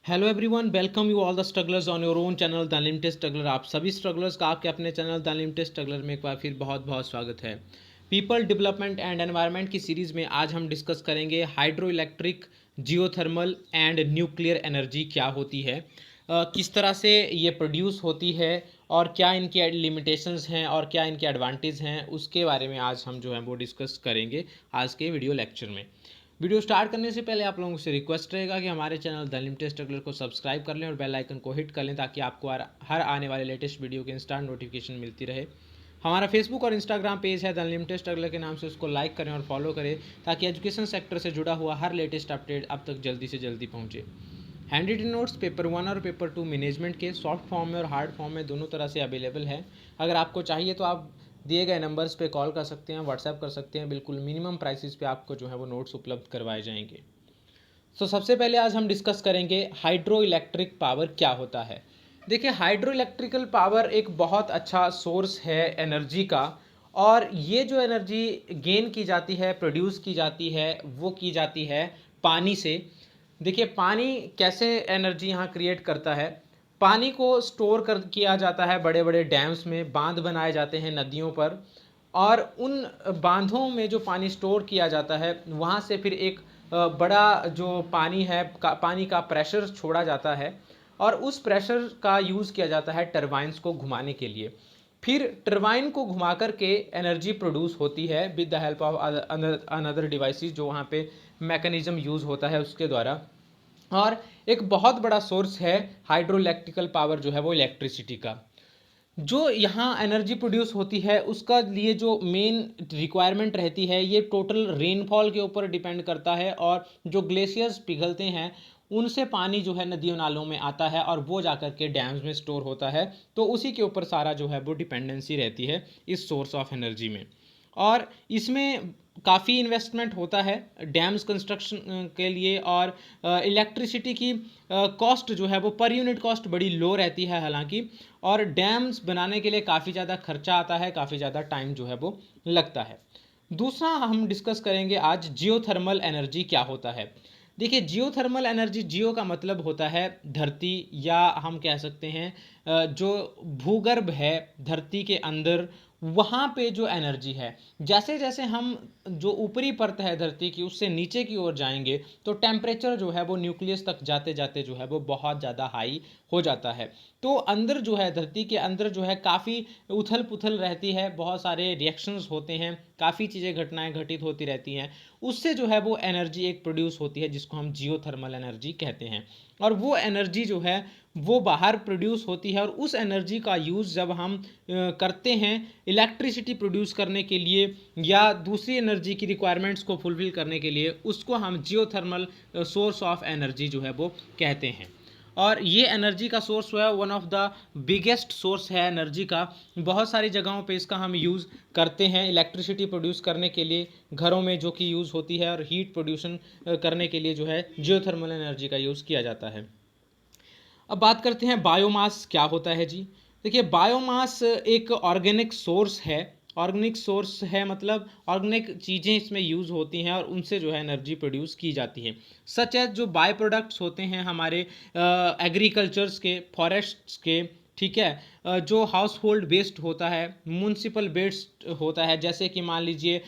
Hello everyone, welcome you all the strugglers on your own channel the unlimited struggler. आप सभी strugglers का आपके अपने चैनल द अनलिमिटेड स्ट्रगलर में एक बार फिर बहुत बहुत स्वागत है। पीपल डेवलपमेंट एंड एनवायरनमेंट की सीरीज़ में आज हम डिस्कस करेंगे hydro electric, geothermal and nuclear energy क्या होती है, किस तरह से ये प्रोड्यूस होती है और क्या इनकी लिमिटेशंस हैं और क्या इनके एडवांटेज हैं, उसके बारे में आज हम जो है वो डिस्कस करेंगे आज के वीडियो लेक्चर में। वीडियो स्टार्ट करने से पहले आप लोगों से रिक्वेस्ट रहेगा कि हमारे चैनल द लिमिटेड स्ट्रगलर को सब्सक्राइब कर लें और बेल आइकन को हिट कर लें ताकि आपको हर आने वाले लेटेस्ट वीडियो के इंस्टेंट नोटिफिकेशन मिलती रहे। हमारा फेसबुक और इंस्टाग्राम पेज है द लिमिटेड स्ट्रगलर के नाम से, उसको लाइक करें और फॉलो करें ताकि एजुकेशन सेक्टर से जुड़ा हुआ हर लेटेस्ट अपडेट अब तक जल्दी से जल्दी पहुँचे। हैंड रिटन नोट्स पेपर 1 और पेपर 2 मैनेजमेंट के सॉफ्ट फॉर्म में और हार्ड फॉर्म में दोनों तरह से अवेलेबल है। अगर आपको चाहिए तो आप दिए गए नंबर्स पे कॉल कर सकते हैं, व्हाट्सएप कर सकते हैं। बिल्कुल मिनिमम प्राइसेस पे आपको जो है वो नोट्स उपलब्ध करवाए जाएंगे। सबसे पहले आज हम डिस्कस करेंगे हाइड्रो इलेक्ट्रिक पावर क्या होता है। देखिए, हाइड्रो इलेक्ट्रिकल पावर एक बहुत अच्छा सोर्स है एनर्जी का, और ये जो एनर्जी गेन की जाती है, प्रोड्यूस की जाती है, वो की जाती है पानी से। देखिए, पानी कैसे एनर्जी यहाँ क्रिएट करता है। पानी को स्टोर कर किया जाता है बड़े बड़े डैम्स में, बांध बनाए जाते हैं नदियों पर, और उन बांधों में जो पानी स्टोर किया जाता है वहाँ से फिर एक बड़ा जो पानी है पानी का प्रेशर छोड़ा जाता है, और उस प्रेशर का यूज़ किया जाता है टरबाइन्स को घुमाने के लिए। फिर टरबाइन को घुमा कर के एनर्जी प्रोड्यूस होती है with the help of another devices, जो वहाँ पे मैकेनिज्म यूज़ होता है उसके द्वारा। और एक बहुत बड़ा सोर्स है हाइड्रो इलेक्ट्रिकल पावर जो है वो इलेक्ट्रिसिटी का। जो यहाँ एनर्जी प्रोड्यूस होती है उसका लिए जो मेन रिक्वायरमेंट रहती है, ये टोटल रेनफॉल के ऊपर डिपेंड करता है, और जो ग्लेशियर्स पिघलते हैं उनसे पानी जो है नदियों नालों में आता है और वो जाकर के डैम्स में स्टोर होता है। तो उसी के ऊपर सारा जो है वो डिपेंडेंसी रहती है इस सोर्स ऑफ एनर्जी में। और इसमें काफ़ी इन्वेस्टमेंट होता है डैम्स कंस्ट्रक्शन के लिए, और इलेक्ट्रिसिटी की कॉस्ट जो है वो पर यूनिट कॉस्ट बड़ी लो रहती है हालांकि, और डैम्स बनाने के लिए काफ़ी ज़्यादा खर्चा आता है, काफ़ी ज़्यादा टाइम जो है वो लगता है। दूसरा हम डिस्कस करेंगे आज जियोथर्मल एनर्जी क्या होता है। देखिए, जियोथर्मल एनर्जी, जियो का मतलब होता है धरती, या हम कह सकते हैं जो भूगर्भ है धरती के अंदर, वहाँ पे जो एनर्जी है। जैसे जैसे हम जो ऊपरी परत है धरती की उससे नीचे की ओर जाएंगे तो टेम्परेचर जो है वो न्यूक्लियस तक जाते जाते जो है वो बहुत ज़्यादा हाई हो जाता है। तो अंदर जो है धरती के अंदर जो है काफ़ी उथल पुथल रहती है, बहुत सारे रिएक्शंस होते हैं, काफ़ी चीज़ें घटनाएं घटित होती रहती हैं। उससे जो है वो एनर्जी एक प्रोड्यूस होती है जिसको हम जियोथर्मल एनर्जी कहते हैं। और वो एनर्जी जो है वो बाहर प्रोड्यूस होती है, और उस एनर्जी का यूज़ जब हम करते हैं इलेक्ट्रिसिटी प्रोड्यूस करने के लिए या दूसरी एनर्जी की रिक्वायरमेंट्स को फुलफिल करने के लिए, उसको हम जियोथर्मल सोर्स ऑफ एनर्जी जो है वो कहते हैं। और ये एनर्जी का सोर्स जो है one of the biggest source है एनर्जी का। बहुत सारी जगहों पे इसका हम यूज़ करते हैं इलेक्ट्रिसिटी प्रोड्यूस करने के लिए, घरों में जो कि यूज़ होती है, और हीट प्रोड्यूशन करने के लिए जो है जियोथर्मल एनर्जी का यूज़ किया जाता है। अब बात करते हैं बायोमास क्या होता है जी। देखिए, बायोमास एक ऑर्गेनिक सोर्स है। ऑर्गेनिक सोर्स है मतलब ऑर्गेनिक चीज़ें इसमें यूज़ होती हैं और उनसे जो है एनर्जी प्रोड्यूस की जाती है। सच एज जो बाय प्रोडक्ट्स होते हैं हमारे एग्रीकल्चर्स के, फॉरेस्ट्स के, ठीक है, जो हाउस होल्ड वेस्ट होता है, म्यूनसिपल वेस्ट होता है, जैसे कि मान लीजिए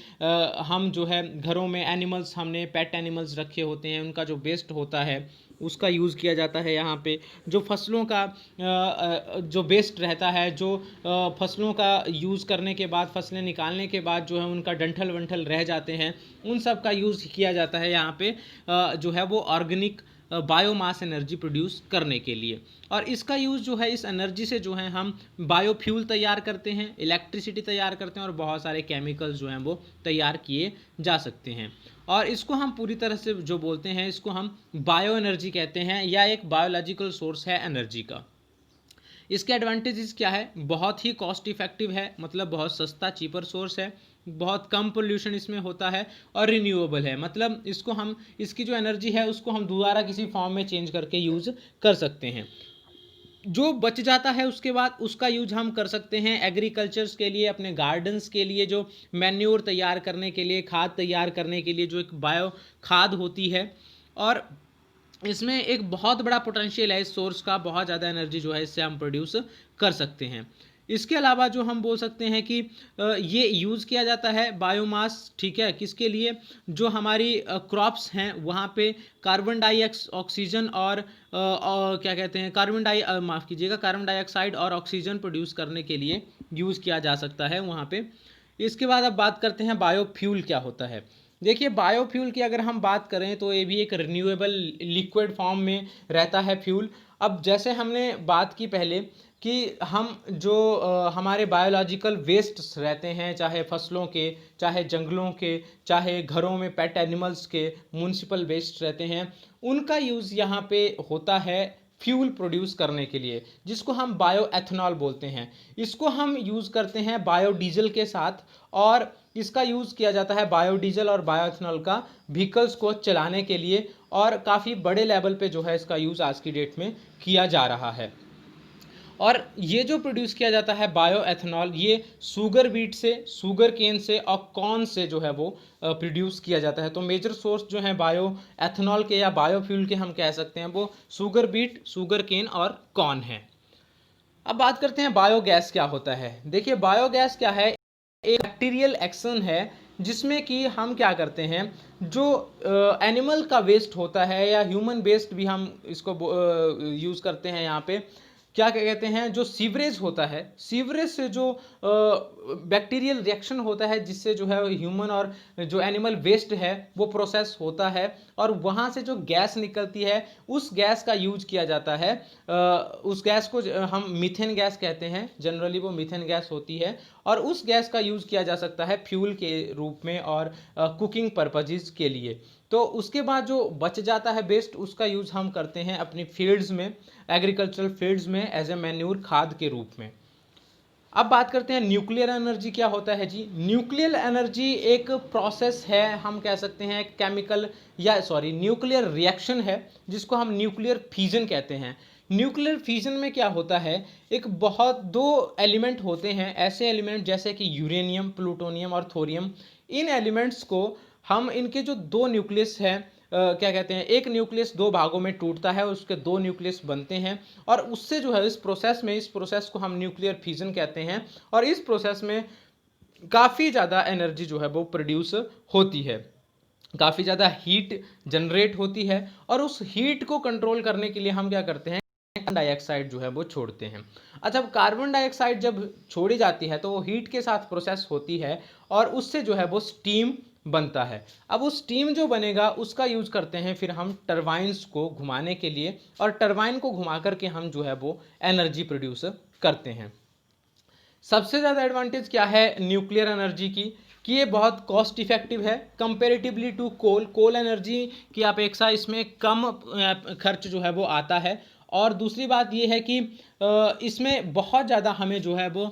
हम जो है घरों में एनिमल्स, हमने पेट एनिमल्स रखे होते हैं, उनका जो वेस्ट होता है उसका यूज़ किया जाता है यहाँ पे। जो फसलों का जो वेस्ट रहता है, जो फसलों का यूज़ करने के बाद, फसलें निकालने के बाद जो है उनका डंठल वंठल रह जाते हैं, उन सब का यूज़ किया जाता है यहाँ पे जो है वो ऑर्गेनिक बायोमास एनर्जी प्रोड्यूस करने के लिए। और इसका यूज़ जो है, इस एनर्जी से जो है हम बायोफ्यूल तैयार करते हैं, इलेक्ट्रिसिटी तैयार करते हैं, और बहुत सारे केमिकल्स जो हैं वो तैयार किए जा सकते हैं। और इसको हम पूरी तरह से जो बोलते हैं, इसको हम बायो एनर्जी कहते हैं, या एक बायोलॉजिकल सोर्स है एनर्जी का। इसके एडवांटेजेस क्या है? बहुत ही कॉस्ट इफेक्टिव है, मतलब बहुत सस्ता, चीपर सोर्स है, बहुत कम पोल्यूशन इसमें होता है, और रिन्यूएबल है, मतलब इसको हम, इसकी जो एनर्जी है उसको हम दोबारा किसी फॉर्म में चेंज करके यूज़ कर सकते हैं। जो बच जाता है उसके बाद उसका यूज हम कर सकते हैं एग्रीकल्चर्स के लिए, अपने गार्डन्स के लिए, जो मैन्योर तैयार करने के लिए, खाद तैयार करने के लिए, जो एक बायो खाद होती है। और इसमें एक बहुत बड़ा पोटेंशियल है इस सोर्स का, बहुत ज़्यादा एनर्जी जो है इससे हम प्रोड्यूस कर सकते हैं। इसके अलावा जो हम बोल सकते हैं कि ये यूज़ किया जाता है बायोमास, ठीक है, किसके लिए, जो हमारी क्रॉप्स हैं वहाँ पे कार्बन ऑक्सीजन और क्या कहते हैं, माफ़ कीजिएगा, कार्बन डाइऑक्साइड और ऑक्सीजन प्रोड्यूस करने के लिए यूज़ किया जा सकता है वहाँ पे। इसके बाद अब बात करते हैं बायोफ्यूल क्या होता है। देखिए बायोफ्यूल की अगर हम बात करें तो ये भी एक रिन्यूएबल लिक्विड फॉर्म में रहता है फ्यूल। अब जैसे हमने बात की पहले कि हम जो हमारे बायोलॉजिकल वेस्ट्स रहते हैं, चाहे फसलों के, चाहे जंगलों के, चाहे घरों में पेट एनिमल्स के म्युनिसिपल वेस्ट रहते हैं, उनका यूज़ यहाँ पे होता है फ्यूल प्रोड्यूस करने के लिए, जिसको हम बायो एथनॉल बोलते हैं। इसको हम यूज़ करते हैं बायोडीजल के साथ, और इसका यूज़ किया जाता है बायोडीजल और बायोएथनॉल का व्हीकल्स को चलाने के लिए, और काफ़ी बड़े लेवल पे जो है इसका यूज़ आज की डेट में किया जा रहा है। और ये जो प्रोड्यूस किया जाता है बायो एथनॉल, ये शुगर बीट से, शुगर केन से और कॉर्न से जो है वो प्रोड्यूस किया जाता है। तो मेजर सोर्स जो है बायो एथनॉल के या बायोफ्यूल के हम कह सकते हैं वो शुगर बीट, शुगर केन और कॉर्न है। अब बात करते हैं बायोगैस क्या होता है। देखिए बायोगैस क्या है, एक बैक्टीरियल एक्शन है जिसमें कि हम क्या करते हैं, जो एनिमल का वेस्ट होता है या ह्यूमन वेस्ट भी हम इसको यूज़ करते हैं यहाँ पे, क्या कहते हैं, जो सीवरेज होता है, सीवरेज से जो बैक्टीरियल रिएक्शन होता है जिससे जो है ह्यूमन और जो एनिमल वेस्ट है वो प्रोसेस होता है, और वहाँ से जो गैस निकलती है उस गैस का यूज किया जाता है। उस गैस को हम मीथेन गैस कहते हैं, जनरली वो मीथेन गैस होती है, और उस गैस का यूज़ किया जा सकता है फ्यूल के रूप में और कुकिंग पर्पजेज़ के लिए। तो उसके बाद जो बच जाता है वेस्ट, उसका यूज़ हम करते हैं अपनी फील्ड्स में, एग्रीकल्चरल फील्ड्स में एज ए मैन्योर, खाद के रूप में। अब बात करते हैं न्यूक्लियर एनर्जी क्या होता है जी। न्यूक्लियर एनर्जी एक प्रोसेस है, हम कह सकते हैं केमिकल या सॉरी न्यूक्लियर रिएक्शन है, जिसको हम न्यूक्लियर फ्यूजन कहते हैं। न्यूक्लियर फ्यूजन में क्या होता है, एक बहुत दो एलिमेंट होते हैं, ऐसे एलिमेंट जैसे कि यूरेनियम, प्लूटोनियम और थोरियम। इन एलिमेंट्स को हम, इनके जो दो न्यूक्लियस हैं, क्या कहते हैं, एक न्यूक्लियस दो भागों में टूटता है, उसके दो न्यूक्लियस बनते हैं, और उससे जो है इस प्रोसेस को हम न्यूक्लियर फ्यूजन कहते हैं। और इस प्रोसेस में काफ़ी ज़्यादा एनर्जी जो है वो प्रोड्यूस होती है, काफ़ी ज़्यादा हीट जनरेट होती है, और उस हीट को कंट्रोल करने के लिए हम क्या करते हैं, कार्बन डाइऑक्साइड जो है वो छोड़ते हैं। अच्छा, अब कार्बन डाइऑक्साइड जब छोड़ी जाती है तो वो हीट के साथ प्रोसेस होती है, और उससे जो है वो स्टीम बनता है। अब उस स्टीम जो बनेगा उसका यूज करते हैं फिर हम टरबाइन्स को घुमाने के लिए, और टरबाइन को घुमा करके हम जो है वो एनर्जी प्रोड्यूस करते हैं। सबसे ज़्यादा एडवांटेज क्या है न्यूक्लियर एनर्जी की, कि ये बहुत कॉस्ट इफेक्टिव है कंपेरेटिवली टू कोल एनर्जी की अपेक्षा इसमें कम खर्च जो है वो आता है। और दूसरी बात ये है कि इसमें बहुत ज़्यादा हमें जो है वो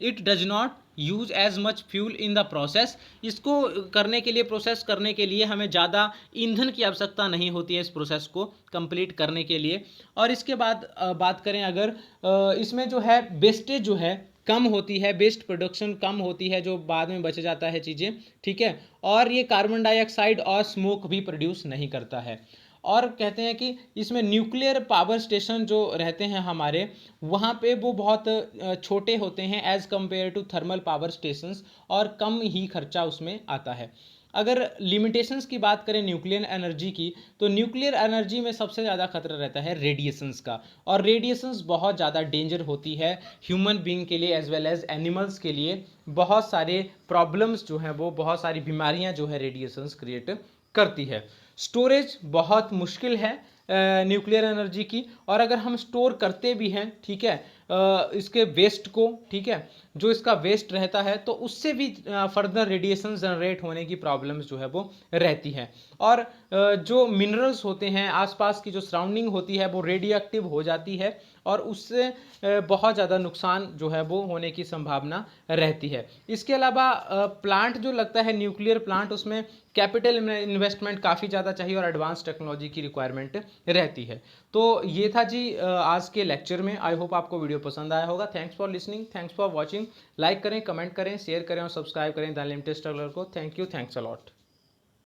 it does not use as much fuel in the process. इसको करने के लिए, प्रोसेस करने के लिए हमें ज़्यादा ईंधन की आवश्यकता नहीं होती है इस प्रोसेस को कंप्लीट करने के लिए। और इसके बाद बात करें अगर, इसमें जो है वेस्टेज जो है कम होती है, वेस्ट प्रोडक्शन कम होती है, जो बाद में बच जाता है चीज़ें, ठीक है। और ये कार्बन डाइऑक्साइड और स्मोक भी प्रोड्यूस नहीं करता है। और कहते हैं कि इसमें न्यूक्लियर पावर स्टेशन जो रहते हैं हमारे, वहाँ पे वो बहुत छोटे होते हैं as compared to thermal power stations, और कम ही खर्चा उसमें आता है। अगर लिमिटेशंस की बात करें न्यूक्लियर एनर्जी की, तो न्यूक्लियर एनर्जी में सबसे ज़्यादा खतरा रहता है रेडिएशंस का, और रेडिएशंस बहुत ज़्यादा डेंजर होती है ह्यूमन बीइंग के लिए एज वेल एज एनिमल्स के लिए। बहुत सारे प्रॉब्लम्स जो हैं वो, बहुत सारी बीमारियां जो है रेडिएशंस क्रिएट करती है। स्टोरेज बहुत मुश्किल है न्यूक्लियर एनर्जी की, और अगर हम स्टोर करते भी हैं, ठीक है, इसके वेस्ट को, ठीक है, जो इसका वेस्ट रहता है, तो उससे भी फर्दर रेडिएशन जनरेट होने की प्रॉब्लम्स जो है वो रहती है। और जो मिनरल्स होते हैं, आसपास की जो सराउंडिंग होती है वो रेडियो एक्टिव हो जाती है, और उससे बहुत ज़्यादा नुकसान जो है वो होने की संभावना रहती है। इसके अलावा प्लांट जो लगता है न्यूक्लियर प्लांट, उसमें कैपिटल इन्वेस्टमेंट काफ़ी ज़्यादा चाहिए और एडवांस टेक्नोलॉजी की रिक्वायरमेंट रहती है। तो ये था जी आज के लेक्चर में। आई होप आपको वीडियो पसंद आया होगा। Thanks for listening, thanks for watching. Like करें, कमेंट करें, शेयर करें और सब्सक्राइब करें द लिमिटेड स्ट्रगलर को। Thank you, thanks a lot.